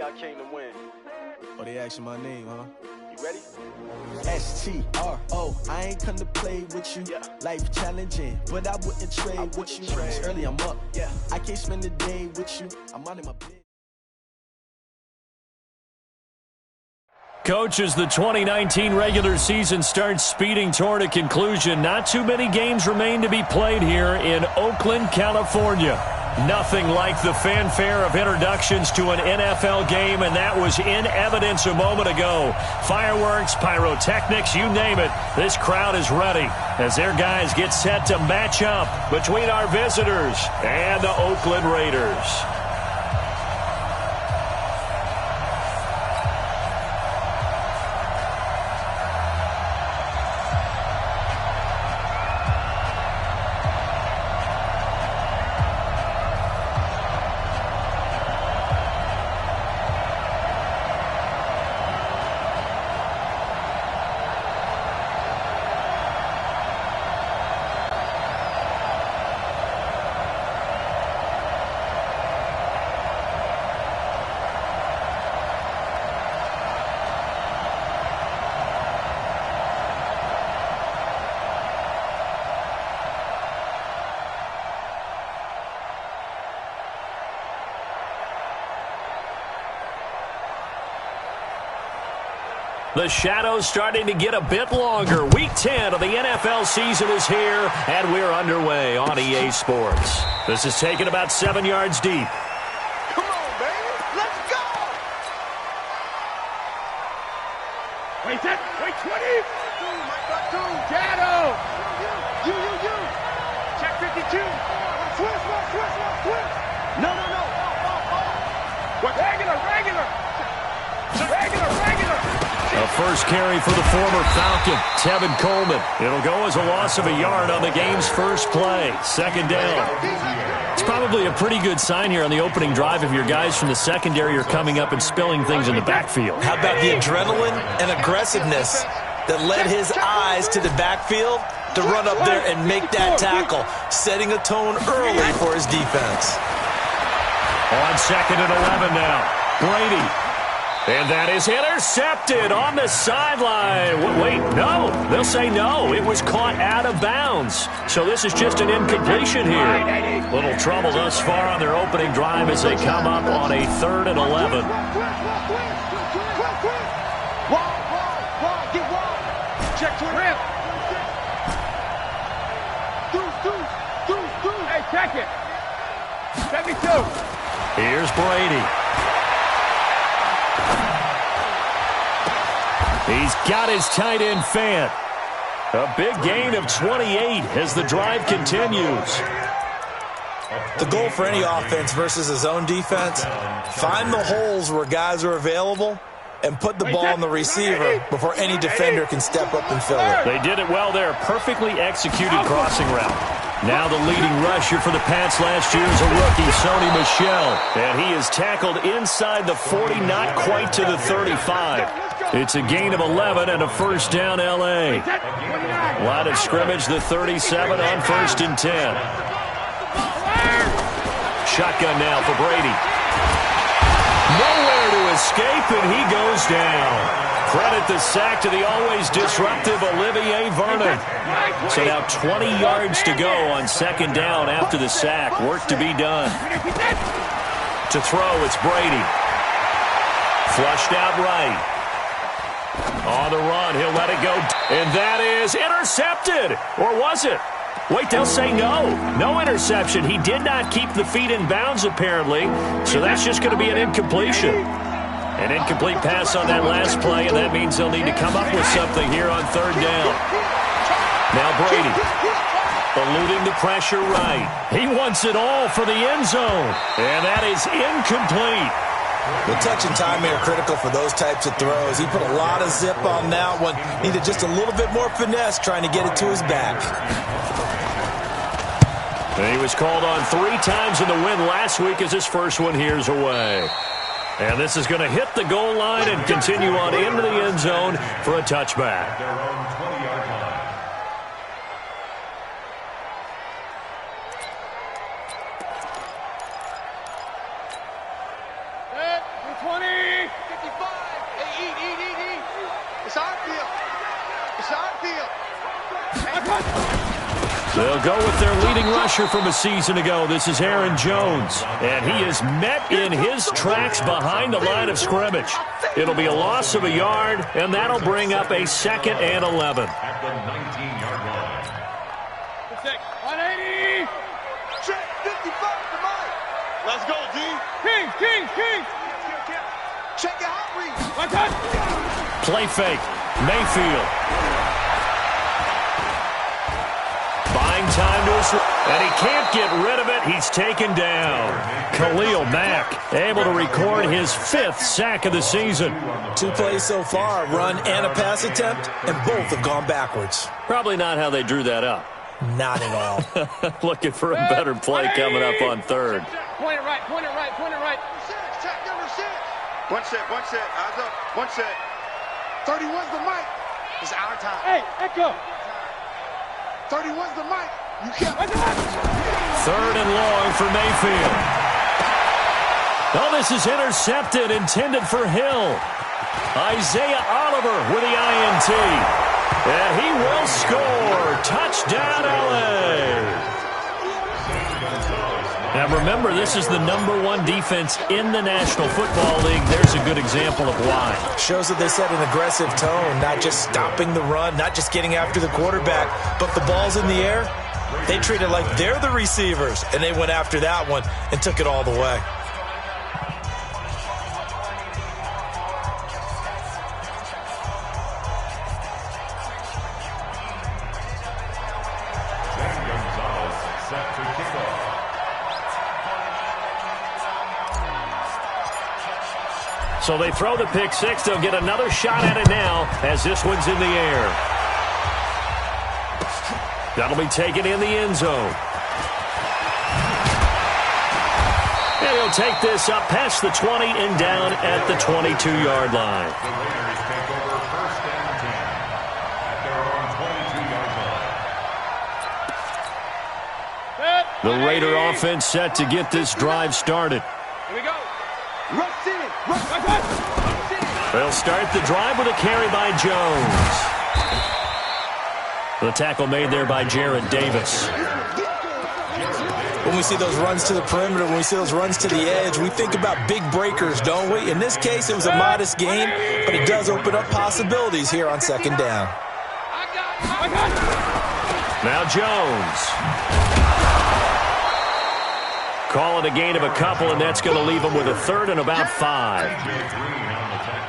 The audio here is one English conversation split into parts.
I came to win. Oh, they asking my name, huh? You ready? S-T-R-O, I ain't come to play with you. Yeah. Life challenging, but I wouldn't trade with you. It's early, I'm up. Yeah. I can't spend the day with you. I'm out in my bed. Coach, as the 2019 regular season starts speeding toward a conclusion, not too many games remain to be played here in Oakland, California. Nothing like the fanfare of introductions to an NFL game, and that was in evidence a moment ago. Fireworks, pyrotechnics, you name it. This crowd is ready as their guys get set to match up between our visitors and the Oakland Raiders. The shadow's starting to get a bit longer. Week 10 of the NFL season is here, and we're underway on EA Sports. This is taken about 7 yards deep. Come on, baby. Let's go. Wait, set. Wait, 20. Shadow. You. Check 52. Switch. No. What? Regular. A first carry for the former Falcon, Tevin Coleman. It'll go as a loss of a yard on the game's first play. Second down. It's probably a pretty good sign here on the opening drive if your guys from the secondary are coming up and spilling things in the backfield. How about the adrenaline and aggressiveness that led his eyes to the backfield to run up there and make that tackle, setting a tone early for his defense. On second and 11 now, Brady. And that is intercepted on the sideline. Wait, no. They'll say no. It was caught out of bounds. So this is just an incompletion here. Little trouble thus far on their opening drive as they come up on a 3rd and 11. Get wide. Check to rim. Deuce. Hey, check it. 72. Here's Brady. He's got his tight end fan. A big gain of 28 as the drive continues. The goal for any offense versus his own defense, find the holes where guys are available and put the ball on the receiver before any defender can step up and fill it. They did it well there. Perfectly executed crossing route. Now the leading rusher for the Pats last year is a rookie, Sony Michel. And he is tackled inside the 40, not quite to the 35. It's a gain of 11 and a first down, L.A. Line of scrimmage, the 37 on 1st and 10. Shotgun now for Brady. Nowhere to escape, and he goes down. Credit the sack to the always disruptive Olivier Vernon. So now 20 yards to go on second down after the sack. Work to be done. To throw, it's Brady. Flushed out right. On the run, he'll let it go. And that is intercepted. Or was it? Wait, they'll say no. No interception. He did not keep the feet in bounds, apparently. So that's just going to be an incompletion. An incomplete pass on that last play, and that means they'll need to come up with something here on 3rd down. Now Brady, eluding the pressure right. He wants it all for the end zone, and that is incomplete. The touch and timing are critical for those types of throws. He put a lot of zip on that one. Needed just a little bit more finesse trying to get it to his back. And he was called on 3 times in the win last week as his first one here's away. And this is going to hit the goal line and continue on into the end zone for a touchback. Set, 20. They'll go with their leading rusher from a season ago. This is Aaron Jones. And he is met in his tracks behind the line of scrimmage. It'll be a loss of a yard, and that'll bring up a 2nd and 11. At the 19-yard line. 180. Check 55 to Mike. Let's go, D. King. Check your hot read. One touch. Play fake. Mayfield. Buying time to us, and he can't get rid of it. He's taken down. Khalil Mack able to record his 5th sack of the season. 2 plays so far, a run and a pass attempt, and both have gone backwards. Probably not how they drew that up. Not at all. Looking for a better play coming up on 3rd. Point it right. Check number 6. One set. Eyes up. One set. 31's the mic. It's our time. Hey, Echo. 31's the mic. You can't. 3rd and long for Mayfield. Oh, this is intercepted, intended for Hill. Isaiah Oliver with the INT. And he will score. Touchdown, LA. Now remember, this is the #1 defense in the National Football League. There's a good example of why. Shows that they set an aggressive tone, not just stopping the run, not just getting after the quarterback, but the ball's in the air. They treat it like they're the receivers, and they went after that one and took it all the way. So they throw the pick six. They'll get another shot at it now as this one's in the air. That'll be taken in the end zone. And he'll take this up past the 20 and down at the 22-yard line. The Raiders take over 1st and 10 at their own 22-yard line. The Raider offense set to get this drive started. Here we go. Rush in. They'll start the drive with a carry by Jones. The tackle made there by Jared Davis. When we see those runs to the perimeter, when we see those runs to the edge, we think about big breakers, don't we? In this case, it was a modest gain, but it does open up possibilities here on 2nd down. I got it. Now Jones. Call it a gain of a couple, and that's going to leave him with a 3rd and about 5.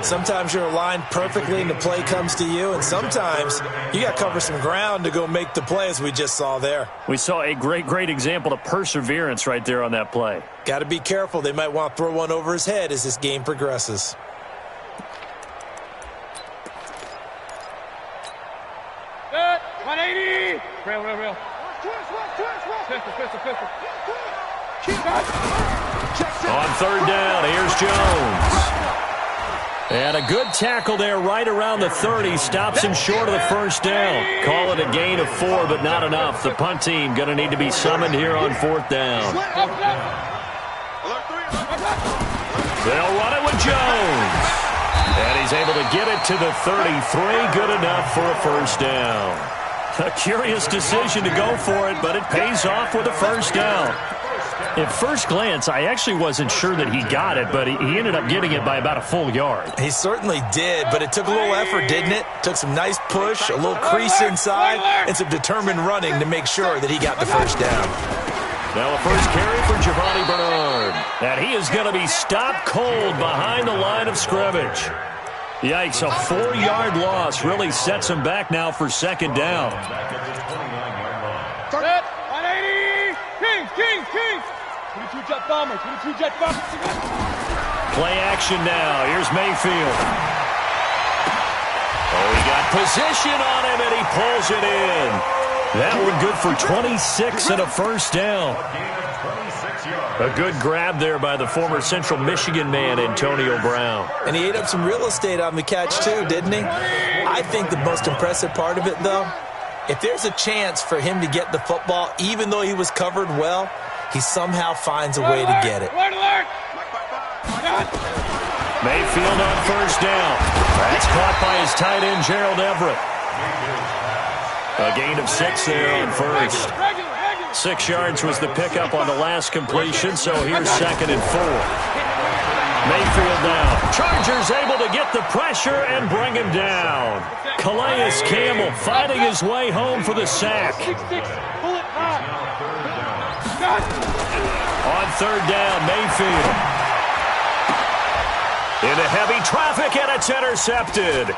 Sometimes you're aligned perfectly and the play comes to you, and sometimes you got to cover some ground to go make the play, as we just saw there. We saw a great example of perseverance right there on that play. Got to be careful. They might want to throw one over his head as this game progresses. Good. 180. Real. Pistol. On 3rd down, here's Jones. And a good tackle there right around the 30. Stops him short of the 1st down. Call it a gain of 4, but not enough. The punt team going to need to be summoned here on 4th down. They'll run it with Jones. And he's able to get it to the 33. Good enough for a 1st down. A curious decision to go for it, but it pays off with a 1st down. At first glance, I actually wasn't sure that he got it, but he ended up getting it by about a full yard. He certainly did, but it took a little effort, didn't it? Took some nice push, a little crease inside, and some determined running to make sure that he got the 1st down. Now a first carry for Giovanni Bernard. And he is going to be stopped cold behind the line of scrimmage. Yikes, a 4-yard loss really sets him back now for 2nd down. 180. King. 22 jet bomber. Play action now. Here's Mayfield. Oh, he got position on him, and he pulls it in. That one good for 26 and a 1st down. A good grab there by the former Central Michigan man, Antonio Brown. And he ate up some real estate on the catch, too, didn't he? I think the most impressive part of it, though, if there's a chance for him to get the football, even though he was covered well, he somehow finds a way to get it. Mayfield on 1st down. That's caught by his tight end, Gerald Everett. A gain of 6 there on first. 6 yards was the pickup on the last completion, so here's 2nd and 4. Mayfield now. Chargers able to get the pressure and bring him down. Calais Campbell fighting his way home for the sack. On 3rd down, Mayfield. Into heavy traffic, and it's intercepted.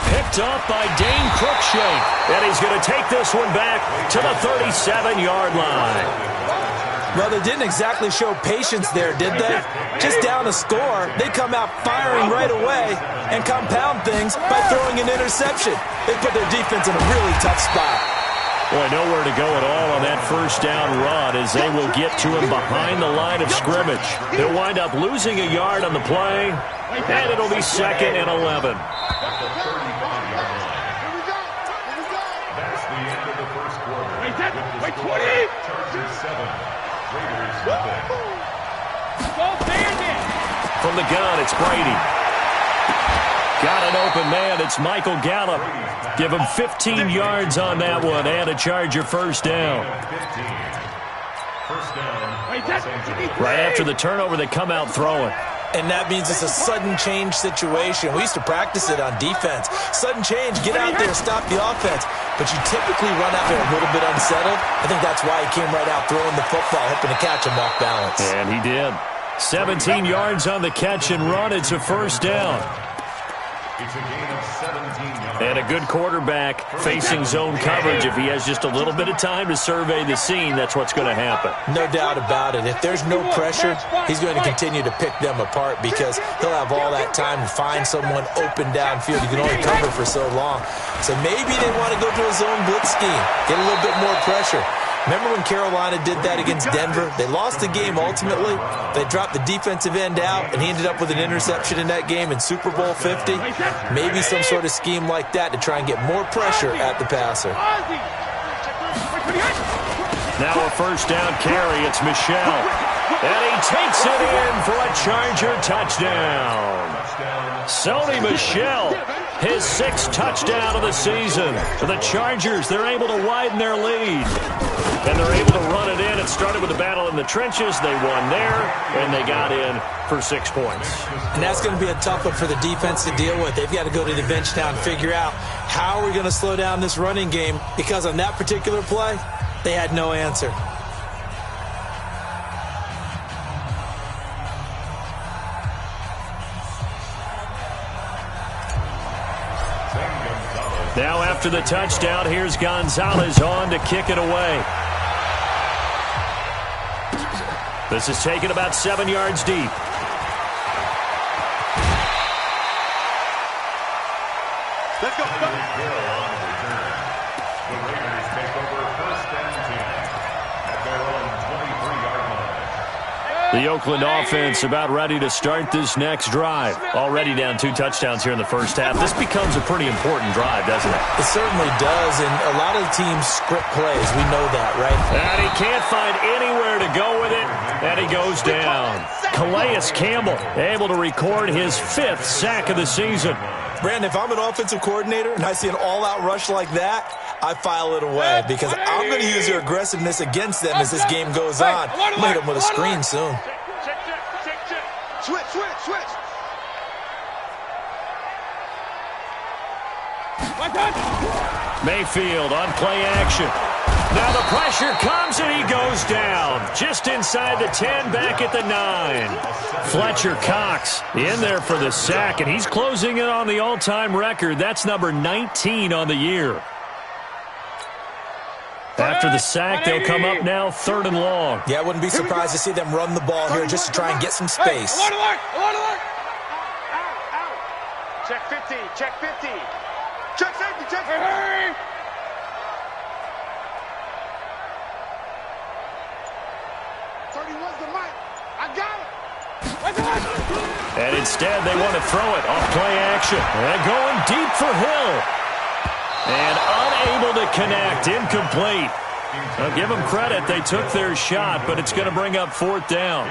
Picked up by Dane Cruikshank. And he's going to take this one back to the 37-yard line. Well, they didn't exactly show patience there, did they? Just down a score, they come out firing right away and compound things by throwing an interception. They put their defense in a really tough spot. Boy, nowhere to go at all on that first down run as they will get to him behind the line of scrimmage. They'll wind up losing a yard on the play, and it'll be 2nd and 11. That's the end of the first quarter. Wait, 20! Chargers 7, Raiders 7. From the gun, it's Brady. Got an open man. It's Michael Gallup. Give him 15 yards on that one and a Charger first down. Right after the turnover, they come out throwing. And that means it's a sudden change situation. We used to practice it on defense. Sudden change, get out there, stop the offense. But you typically run out there a little bit unsettled. I think that's why he came right out throwing the football, hoping to catch him off balance. And he did. 17 yards on the catch and run. It's a first down. It's a gain of 17 yards. And a good quarterback facing zone coverage. If he has just a little bit of time to survey the scene, that's what's going to happen. No doubt about it. If there's no pressure, he's going to continue to pick them apart because he'll have all that time to find someone open downfield. You can only cover for so long. So maybe they want to go to a zone blitz scheme, get a little bit more pressure. Remember when Carolina did that against Denver? They lost the game ultimately. They dropped the defensive end out, and he ended up with an interception in that game in Super Bowl 50. Maybe some sort of scheme like that to try and get more pressure at the passer. Now a first down carry. It's Michel. And he takes it in for a Charger touchdown. Sony Michel, his 6th touchdown of the season. For the Chargers, they're able to widen their lead. And they're able to run it in. It started with a battle in the trenches. They won there, and they got in for 6 points. And that's going to be a tough one for the defense to deal with. They've got to go to the bench now and figure out how are we going to slow down this running game, because on that particular play, they had no answer. Now after the touchdown, here's Gonzalez on to kick it away. This is taken about 7 yards deep. Let's go. The Raiders take over 1st and 10 at their own 23-yard line. The Oakland offense about ready to start this next drive. Already down 2 touchdowns here in the first half. This becomes a pretty important drive, doesn't it? It certainly does, and a lot of teams script plays. We know that, right? And he can't find anywhere to go with it, and he goes down. Calais Campbell able to record his 5th sack of the season. Brandon, if I'm an offensive coordinator and I see an all-out rush like that, I file it away because I'm going to use their aggressiveness against them as this game goes on. I'm going to hit them with a screen soon. Switch. Mayfield on play action. Now the pressure comes and he goes down. Just inside the 10, back at the 9. Fletcher Cox in there for the sack, and he's closing in on the all-time record. That's number 19 on the year. After the sack, they'll come up now 3rd and long. Yeah, I wouldn't be surprised to see them run the ball here just to try and get some space. Check 50. Check safety. Check safety. 31's the mic. I got it. And instead, they want to throw it off play action. And going deep for Hill. And unable to connect. Incomplete. I'll give them credit. They took their shot, but it's going to bring up 4th down.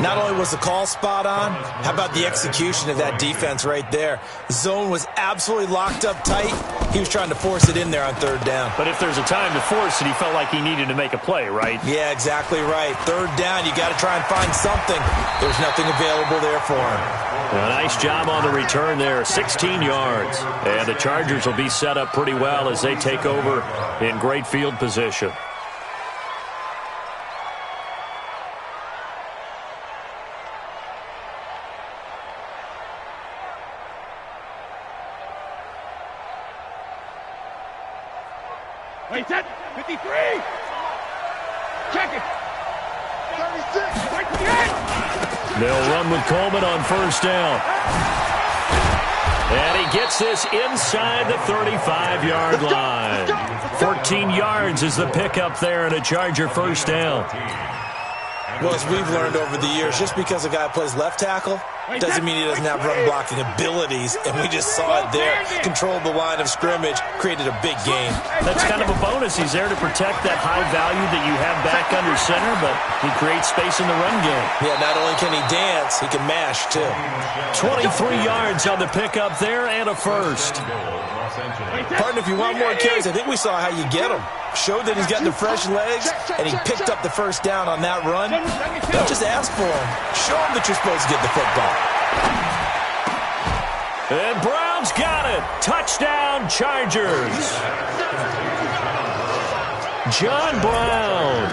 Not only was the call spot on, how about the execution of that defense right there? Zone was absolutely locked up tight. He was trying to force it in there on third down. But if there's a time to force it, he felt like he needed to make a play, right? Yeah, exactly right. Third down, you got to try and find something. There's nothing available there for him. A nice job on the return there, 16 yards. And the Chargers will be set up pretty well as they take over in great field position. Wait, set. 53. Check it. 36. 38. They'll run with Coleman on first down. And he gets this inside the 35-yard line. 14 yards is the pickup there and a Charger first down. Well, as we've learned over the years, just because a guy plays left tackle doesn't mean he doesn't have run-blocking abilities, and we just saw it there. Controlled the line of scrimmage, created a big gain. That's kind of a bonus. He's there to protect that high value that you have back under center, but he creates space in the run game. Yeah, not only can he dance, he can mash, too. 23 yards on the pickup there and a first. Partner, if you want more carries, I think we saw how you get them. Showed that he's got the fresh legs, and he picked up the first down on that run. Don't just ask for him. Show him that you're supposed to get the football. And Brown's got it. Touchdown, Chargers. John Brown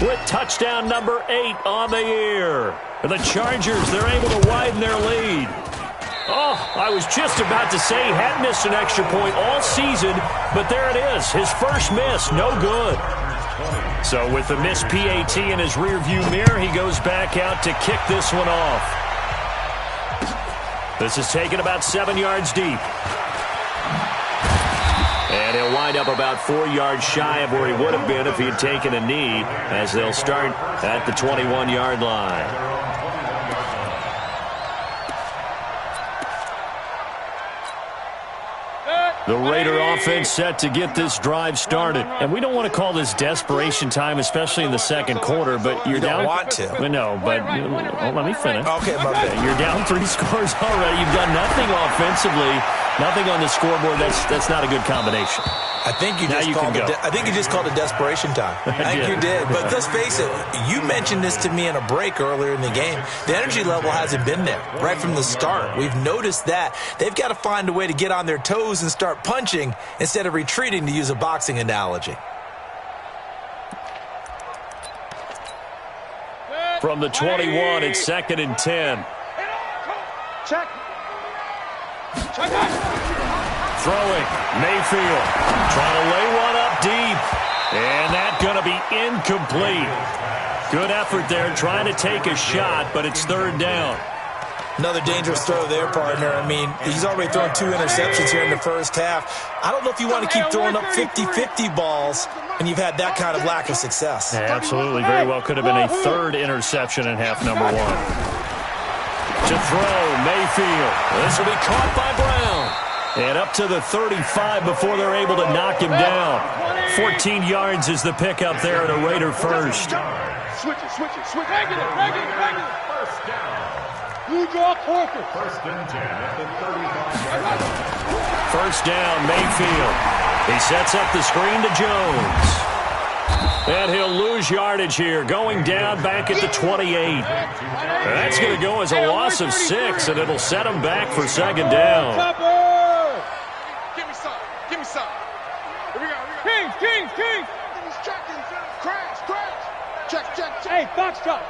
with touchdown number 8 on the year. And the Chargers, they're able to widen their lead. Oh, I was just about to say he had missed an extra point all season, but there it is. His first miss, no good. So with the missed PAT in his rearview mirror, he goes back out to kick this one off. This is taken about 7 yards deep. And he'll wind up about 4 yards shy of where he would have been if he had taken a knee, as they'll start at the 21-yard line. The Raider offense set to get this drive started. And we don't want to call this desperation time, especially in the second quarter, but you're down. You don't want to. No, but let me finish. Okay, my bad. You're down 3 scores already. You've done nothing offensively, nothing on the scoreboard. That's not a good combination. I think you just called it desperation time. I think you did. But let's face it, you mentioned this to me in a break earlier in the game. The energy level hasn't been there right from the start. We've noticed that. They've got to find a way to get on their toes and start punching instead of retreating, to use a boxing analogy. From the 21, it's 2nd and 10. Check. Check it. Throwing, Mayfield, trying to lay one up deep, and that's going to be incomplete. Good effort there, trying to take a shot, but it's 3rd down. Another dangerous throw there, partner. I mean, he's already thrown 2 interceptions here in the first half. I don't know if you want to keep throwing up 50-50 balls, and you've had that kind of lack of success. Yeah, absolutely, very well could have been a 3rd interception in half number 1. To throw, Mayfield. This will be caught by Brown. And up to the 35 before they're able to knock him down. 14 yards is the pickup there at a Raider first. Switch it. Regular. First down. You draw corker. 1st and 10 at the 35-yard line. First down, Mayfield. He sets up the screen to Jones. And he'll lose yardage here, going down back at the 28. That's going to go as a loss of 6, and it'll set him back for 2nd down. Give me some. Here we go. Kings. Crash. Check. Hey, Foxtrot.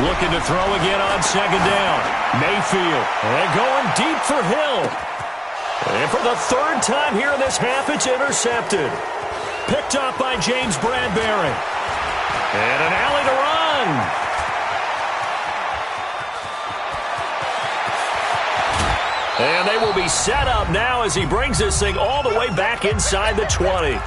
Looking to throw again on 2nd down. Mayfield. And going deep for Hill. And for the 3rd time here in this half, it's intercepted. Picked up by James Bradbury. And an alley to run. And they will be set up now as he brings this thing all the way back inside the 20.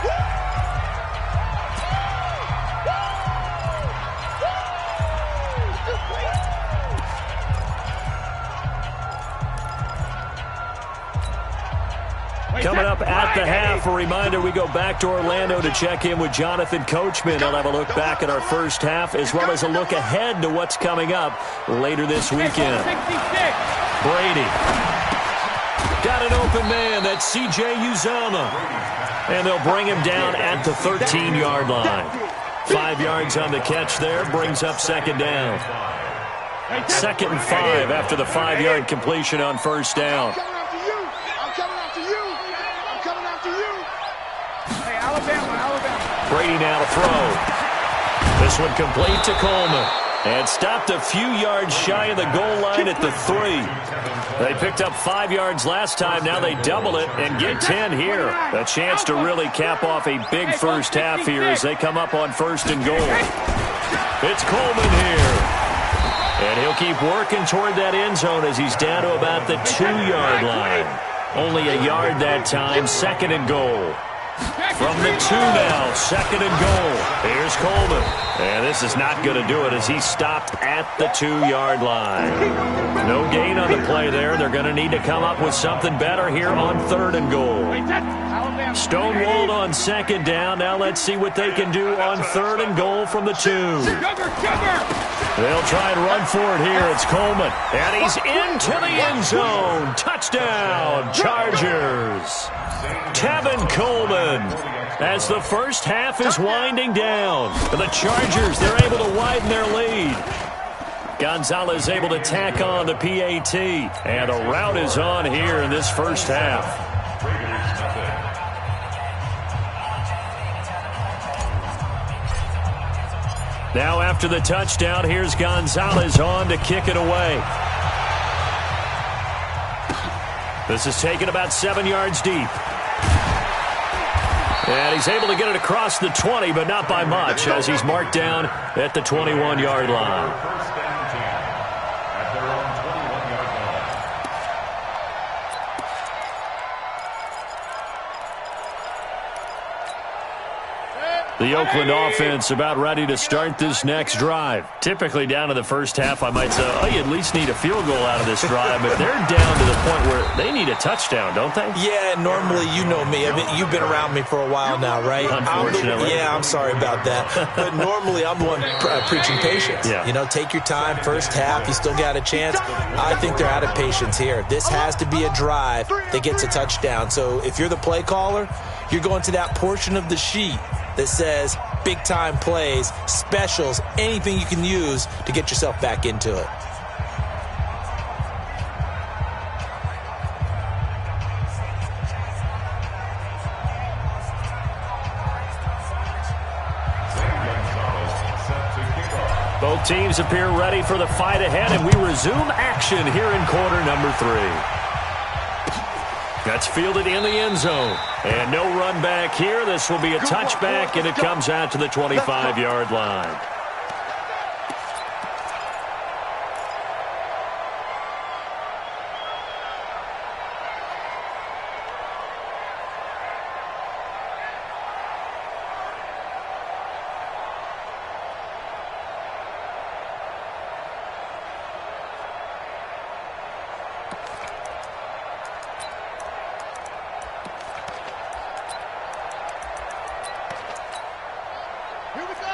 Coming up at the half, a reminder, we go back to Orlando to check in with Jonathan Coachman. He'll have a look back at our first half as well as a look ahead to what's coming up later this weekend. Brady. Got an open man. That's C.J. Uzama. And they'll bring him down at the 13-yard line. 5 yards on the catch there. Brings up second down. 2nd and 5 after the 5-yard completion on first down. I'm coming after you. I'm coming after you. Hey, Alabama. Brady now to throw. This one complete to Coleman. And stopped a few yards shy of the goal line at the 3. They picked up 5 yards last time. Now they double it and get 10 here. A chance to really cap off a big first half here as they come up on 1st and goal. It's Coleman here. And he'll keep working toward that end zone as he's down to about the 2-yard line. Only a yard that time. 2nd and goal. From the 2 now, 2nd and goal. Here's Coleman. And this is not going to do it as he's stopped at the 2-yard line. No gain on the play there. They're going to need to come up with something better here on 3rd and goal. Stonewalled on 2nd down. Now let's see what they can do on 3rd and goal from the 2. They'll try and run for it here. It's Coleman. And he's into the end zone. Touchdown, Chargers. Tevin Coleman. As the first half is winding down. The Chargers, they're able to widen their lead. Gonzalez able to tack on the PAT. And a rout is on here in this first half. Now after the touchdown, here's Gonzalez on to kick it away. This is taken about 7 yards deep. And he's able to get it across the 20, but not by much, as he's marked down at the 21-yard line. First and 10 at their own 21-yard line. The Oakland offense about ready to start this next drive. Typically down to the first half, I might say, oh, you at least need a field goal out of this drive, but they're down to the point where they need a touchdown, don't they? Yeah, normally, you know me. I mean, you've been around me for a while now, right? Unfortunately. I'm sorry about that. But normally, I'm the one preaching patience. Yeah. You know, take your time. First half, you still got a chance. I think they're out of patience here. This has to be a drive that gets a touchdown. So if you're the play caller, you're going to that portion of the sheet that says big-time plays, specials, anything you can use to get yourself back into it. Both teams appear ready for the fight ahead, and we resume action here in quarter number 3. That's fielded in the end zone. And no run back here. This will be a touchback, and it comes out to the 25-yard line.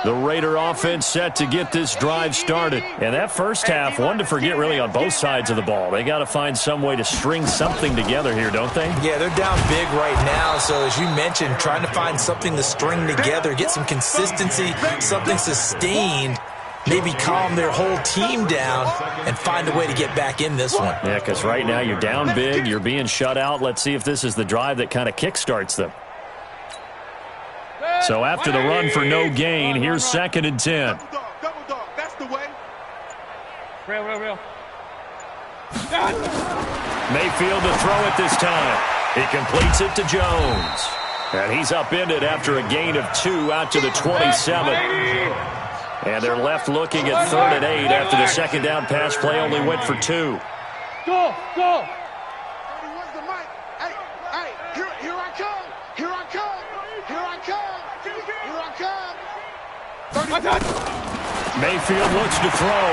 The Raider offense set to get this drive started. And that first half, one to forget really on both sides of the ball. They got to find some way to string something together here, don't they? Yeah, they're down big right now. So as you mentioned, trying to find something to string together, get some consistency, something sustained, maybe calm their whole team down and find a way to get back in this one. Yeah, because right now you're down big, you're being shut out. Let's see if this is the drive that kind of kickstarts them. So after the run for no gain, here's 2nd and 10. Double dog. That's the way. Real. Mayfield to throw it this time. He completes it to Jones. And he's upended after a gain of 2 out to the 27. And they're left looking at 3rd and 8 after the second down pass play only went for 2. Go. 31's the mic. Hey, here I come. Here I come. Mayfield looks to throw.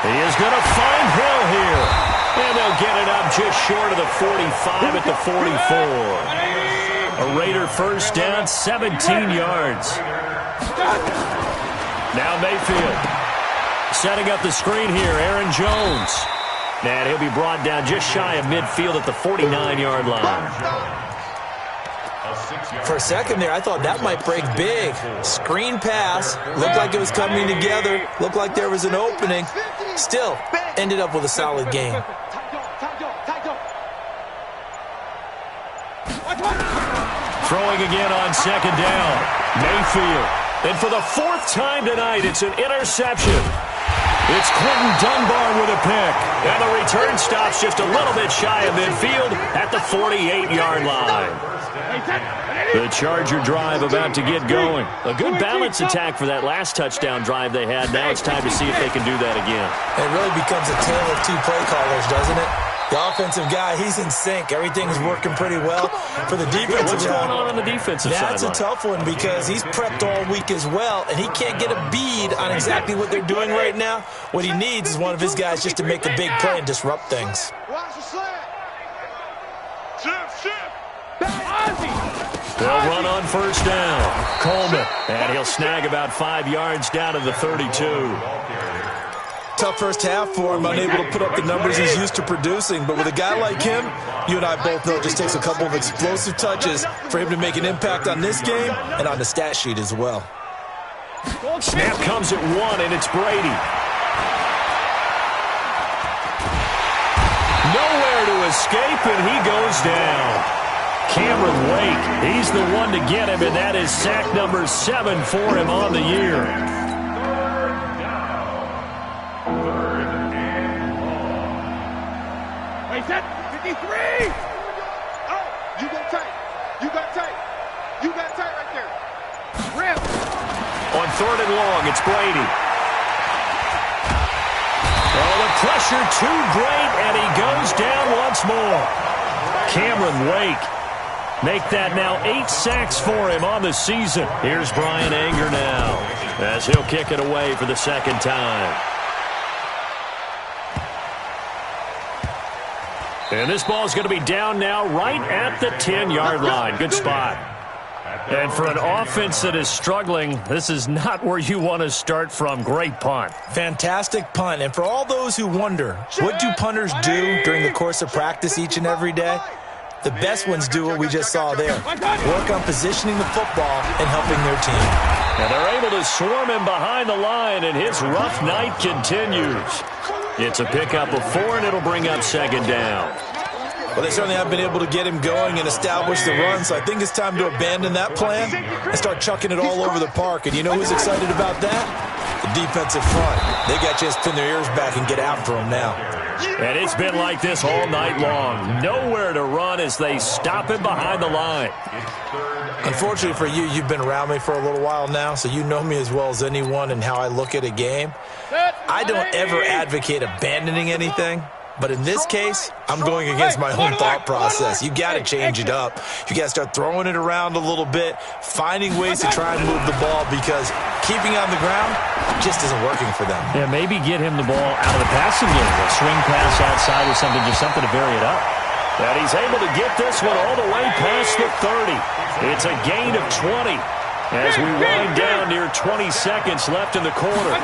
He is going to find Hill here. And they'll get it up just short of the 45 at the 44. A Raider first down, 17 yards. Now Mayfield setting up the screen here. Aaron Jones. And he'll be brought down just shy of midfield at the 49-yard line. For a second there, I thought that might break big. Screen pass. Looked like it was coming together. Looked like there was an opening. Still, ended up with a solid game. Throwing again on second down. Mayfield. And for the fourth time tonight, it's an interception. It's Quentin Dunbar with a pick. And the return stops just a little bit shy of midfield at the 48-yard line. The Charger drive about to get going. A good balance attack for that last touchdown drive they had. Now it's time to see if they can do that again. It really becomes a tale of two play callers, doesn't it? The offensive guy, he's in sync. Everything's working pretty well. For the defensive What's going on the defensive side? That's a tough one because he's prepped all week as well, and he can't get a bead on exactly what they're doing right now. What he needs is one of his guys just to make a big play and disrupt things. They'll run on first down. Coleman, and he'll snag about 5 yards down to the 32. Tough first half for him, unable to put up the numbers he's used to producing. But with a guy like him, you and I both know it just takes a couple of explosive touches for him to make an impact on this game and on the stat sheet as well. Snap comes at 1, and it's Brady. Nowhere to escape, and he goes down. Cameron Wake, he's the one to get him, and that is sack number 7 for him on the year. Set 53. Oh, you got tight. You got tight. You got tight right there. Rim. On third and long, it's Brady. Oh, the pressure too great, and he goes down once more. Cameron Wake. Make that now 8 sacks for him on the season. Here's Brian Anger now as he'll kick it away for the second time. And this ball's going to be down now right at the 10-yard line. Good spot. And for an offense that is struggling, this is not where you want to start from. Great punt. Fantastic punt. And for all those who wonder, what do punters do during the course of practice each and every day? The best ones do what we just saw there. Work on positioning the football and helping their team. And they're able to swarm him behind the line, and his rough night continues. It's a pickup of 4, and it'll bring up second down. Well, they certainly have been able to get him going and establish the run, so I think it's time to abandon that plan and start chucking it all over the park. And you know who's excited about that? The defensive front. They got a chance to pin their ears back and get after him now. And it's been like this all night long. Nowhere to run as they stop him behind the line. Unfortunately for you, you've been around me for a little while now, so you know me as well as anyone and how I look at a game. I don't ever advocate abandoning anything. But in this case, I'm going against my own thought process. You got to change it up. You got to start throwing it around a little bit, finding ways to try and move the ball because keeping it on the ground just isn't working for them. Yeah, maybe get him the ball out of the passing game. A swing pass outside or something, just something to vary it up. And he's able to get this one all the way past the 30. It's a gain of 20 as we wind down near 20 seconds left in the quarter.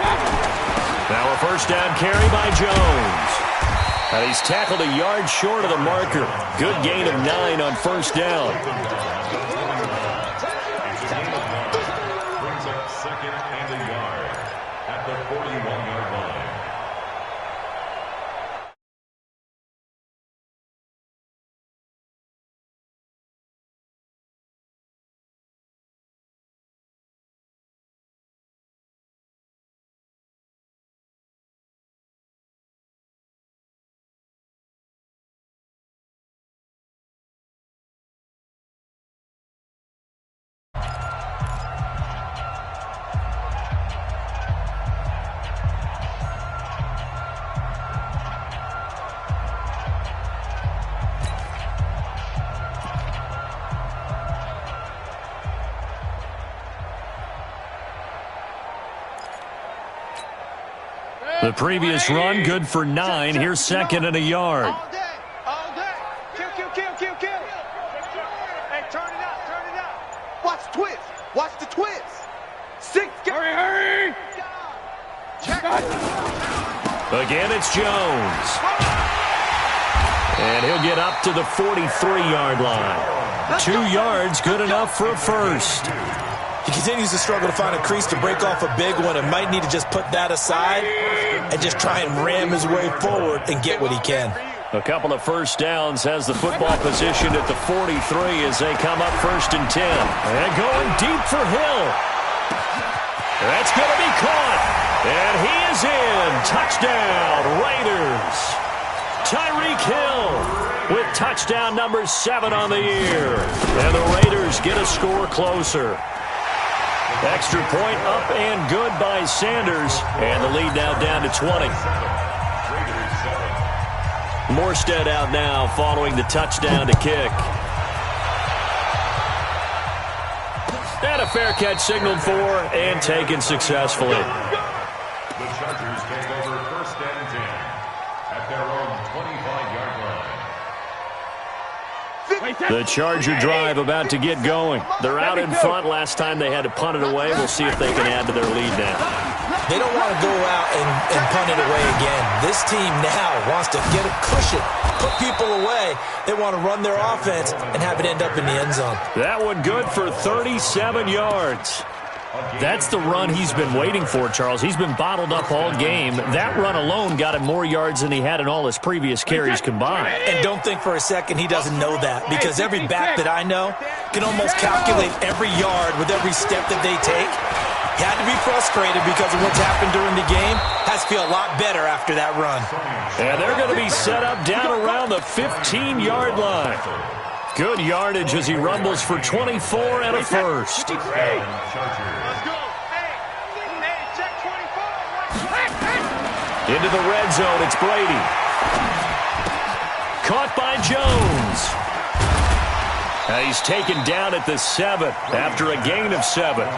Now a first down carry by Jones. And he's tackled a yard short of the marker. Good gain of 9 on first down. Brings up second and a yard at the 41-yard line. The previous run, good for 9. Here's second and a yard. All day, all Again, it's Jones. And he'll get up to the 43-yard line. 2 yards, good enough for a first. He continues to struggle to find a crease to break off a big one and might need to just put that aside and just try and ram his way forward and get what he can. A couple of first downs, has the football position at the 43 as they come up 1st and 10. And going deep for Hill. That's going to be caught. And he is in. Touchdown, Raiders. Tyreek Hill with touchdown number 7 on the year. And the Raiders get a score closer. Extra point up and good by Sanders. And the lead now down to 20. Morstead out now following the touchdown to kick. And a fair catch signaled for and taken successfully. The Chargers take over 1st and 10 at their own 25-yard line. The Charger drive about to get going. They're out in front. Last time they had to punt it away. We'll see if they can add to their lead now. They don't want to go out and punt it away again. This team now wants to get a cushion, put people away. They want to run their offense and have it end up in the end zone. That one good for 37 yards. That's the run he's been waiting for, Charles. He's been bottled up all game. That run alone got him more yards than he had in all his previous carries combined. And don't think for a second he doesn't know that, because every back that I know can almost calculate every yard with every step that they take. He had to be frustrated because of what's happened during the game. Has to feel a lot better after that run. And they're going to be set up down around the 15-yard line. Good yardage as he rumbles for 24 and a first. Let's go. Hey, check 24. Into the red zone, it's Brady. Caught by Jones. And he's taken down at the 7 after a gain of 7.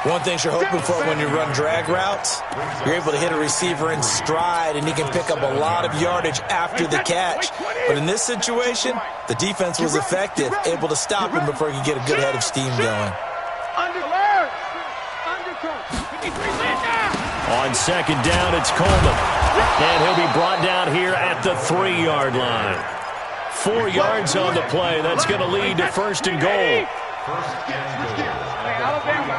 One thing you're hoping for when you run drag routes, you're able to hit a receiver in stride, and he can pick up a lot of yardage after the catch. But in this situation, the defense was effective, able to stop him before he could get a good head of steam going. On 2nd down, it's Coleman. And he'll be brought down here at the 3-yard line. 4 yards on the play. That's going to lead to 1st and goal. Alabama.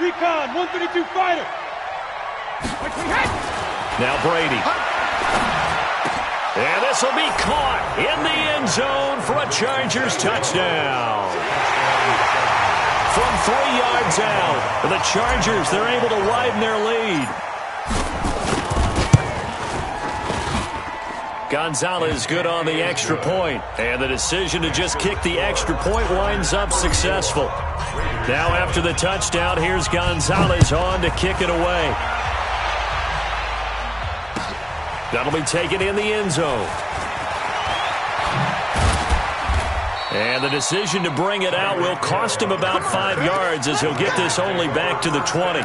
Recon, 132 fighter. Now Brady. And this will be caught in the end zone for a Chargers touchdown. From 3 yards out, the Chargers, they're able to widen their lead. Gonzalez good on the extra point, and the decision to just kick the extra point winds up successful. Now after the touchdown, here's Gonzalez on to kick it away. That'll be taken in the end zone. And the decision to bring it out will cost him about 5 yards as he'll get this only back to the 20.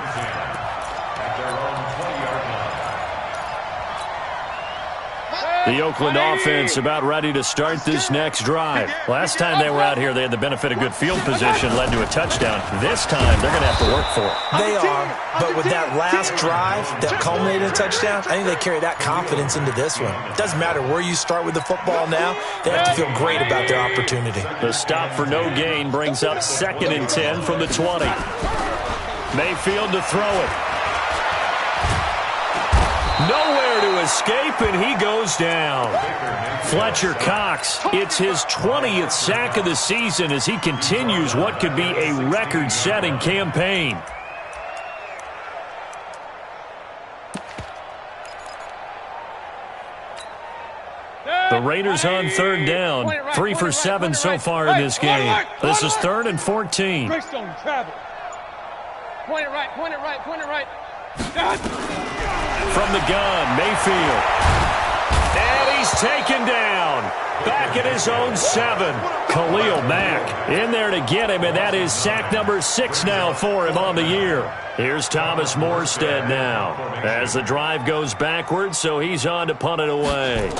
The Oakland offense about ready to start this next drive. Last time they were out here, they had the benefit of good field position, led to a touchdown. This time, they're going to have to work for it. They are, but with that last drive that culminated in a touchdown, I think they carry that confidence into this one. It doesn't matter where you start with the football now. They have to feel great about their opportunity. The stop for no gain brings up 2nd and 10 from the 20. Mayfield to throw it. Nowhere to escape, and he goes down. Fletcher Cox, it's his 20th sack of the season as he continues what could be a record-setting campaign. The Raiders on 3rd down. 3 for 7 so far in this game. This is 3rd and 14. Point it right, point it right, point it right. From the gun, Mayfield. And he's taken down. Back at his own 7. Khalil Mack in there to get him, and that is sack number 6 now for him on the year. Here's Thomas Morstead now as the drive goes backwards, so he's on to punt it away.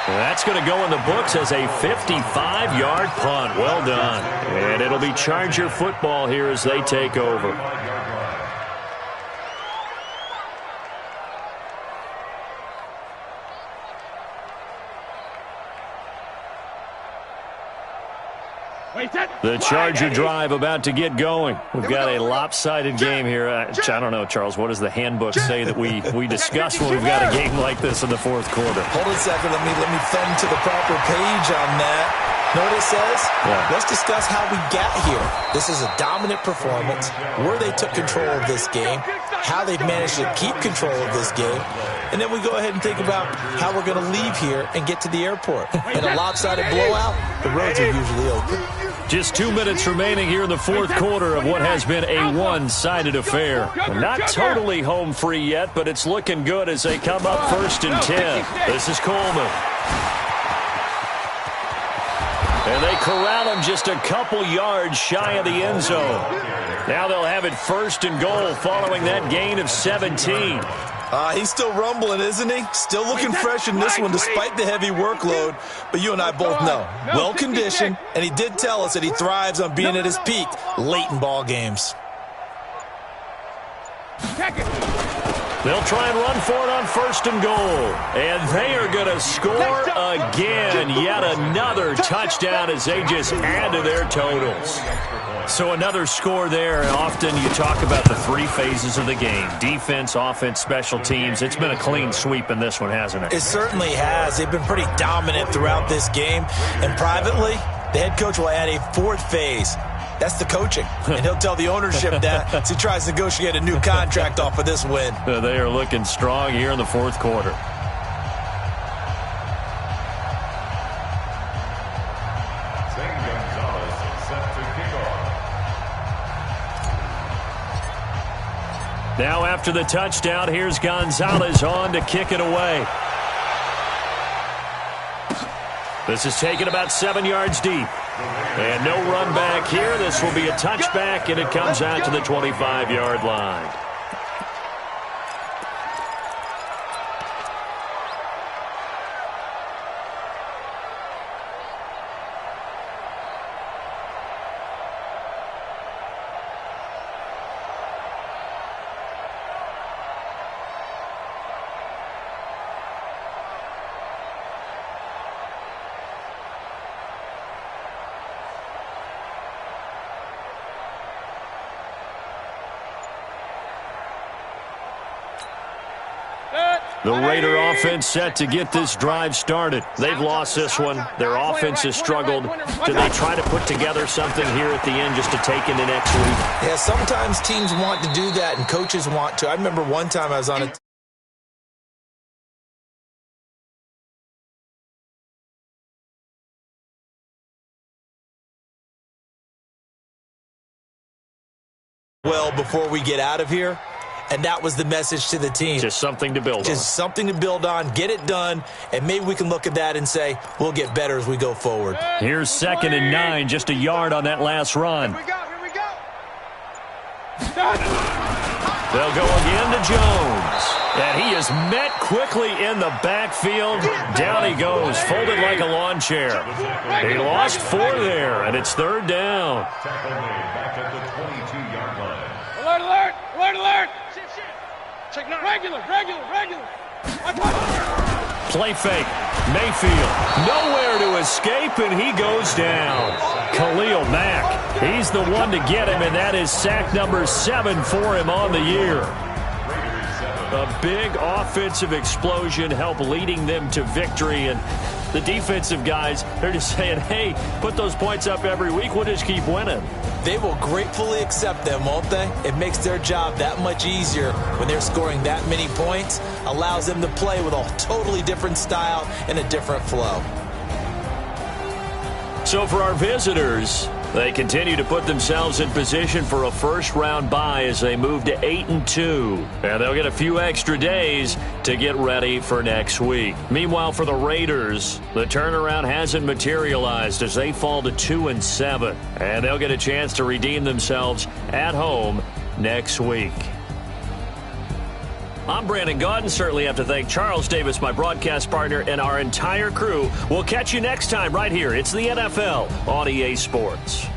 That's that's going to go in the books as a 55-yard punt. Well done. And it'll be Charger football here as they take over. The Charger drive about to get going. We've got a lopsided game here. I don't know, Charles, what does the handbook say that we discuss when we've got a game like this in the fourth quarter? Hold on a second. Let me thumb to the proper page on that. Know what it says? Yeah. Let's discuss how we got here. This is a dominant performance, where they took control of this game, how they've managed to keep control of this game, and then we go ahead and think about how we're going to leave here and get to the airport. In a lopsided blowout, the roads are usually open. Just 2 minutes remaining here in the fourth quarter of what has been a one-sided affair. Not totally home free yet, but it's looking good as they come up 1st and 10. This is Coleman. And they corral him just a couple yards shy of the end zone. Now they'll have it 1st and goal following that gain of 17. He's still rumbling, isn't he? Still looking fresh in this one despite the heavy workload. But you and I both know, well-conditioned, and he did tell us that he thrives on being at his peak late in ball games. They'll try and run for it on 1st and goal. And they are going to score again. Yet another touchdown as they just add to their totals. So another score there. Often you talk about the 3 phases of the game. Defense, offense, special teams. It's been a clean sweep in this one, hasn't it? It certainly has. They've been pretty dominant throughout this game. And privately, the head coach will add a 4th phase. That's the coaching. And he'll tell the ownership that as he tries to negotiate a new contract off of this win. They are looking strong here in the fourth quarter. Now after the touchdown, here's Gonzalez on to kick it away. This is taken about 7 yards deep. And no run back here. This will be a touchback, and it comes out to the 25-yard line. The Raider offense set to get this drive started. They've lost this one. Their offense has struggled. Do they try to put together something here at the end just to take into next week? Yeah, sometimes teams want to do that and coaches want to. I remember one time I was on a well before we get out of here. And that was the message to the team. Just something to build on. Just something to build on, get it done, and maybe we can look at that and say, we'll get better as we go forward. Here's 2nd and 9, just a yard on that last run. Here we go. They'll go again to Jones. And he is met quickly in the backfield. Down he goes, folded like a lawn chair. He lost 4 there, and it's 3rd down. Tackle made back at the 22-yard line. Alert, alert, alert, alert. Check now. Regular. Play fake. Mayfield. Nowhere to escape, and he goes down. Khalil Mack. He's the one to get him, and that is sack number 7 for him on the year. A big offensive explosion helped leading them to victory, and the defensive guys, they're just saying, hey, put those points up every week. We'll just keep winning. They will gratefully accept them, won't they? It makes their job that much easier when they're scoring that many points. Allows them to play with a totally different style and a different flow. So for our visitors, they continue to put themselves in position for a first-round bye as they move to 8-2. And they'll get a few extra days to get ready for next week. Meanwhile, for the Raiders, the turnaround hasn't materialized as they fall to 2-7. And they'll get a chance to redeem themselves at home next week. I'm Brandon Gaudin. Certainly have to thank Charles Davis, my broadcast partner, and our entire crew. We'll catch you next time right here. It's the NFL on EA Sports.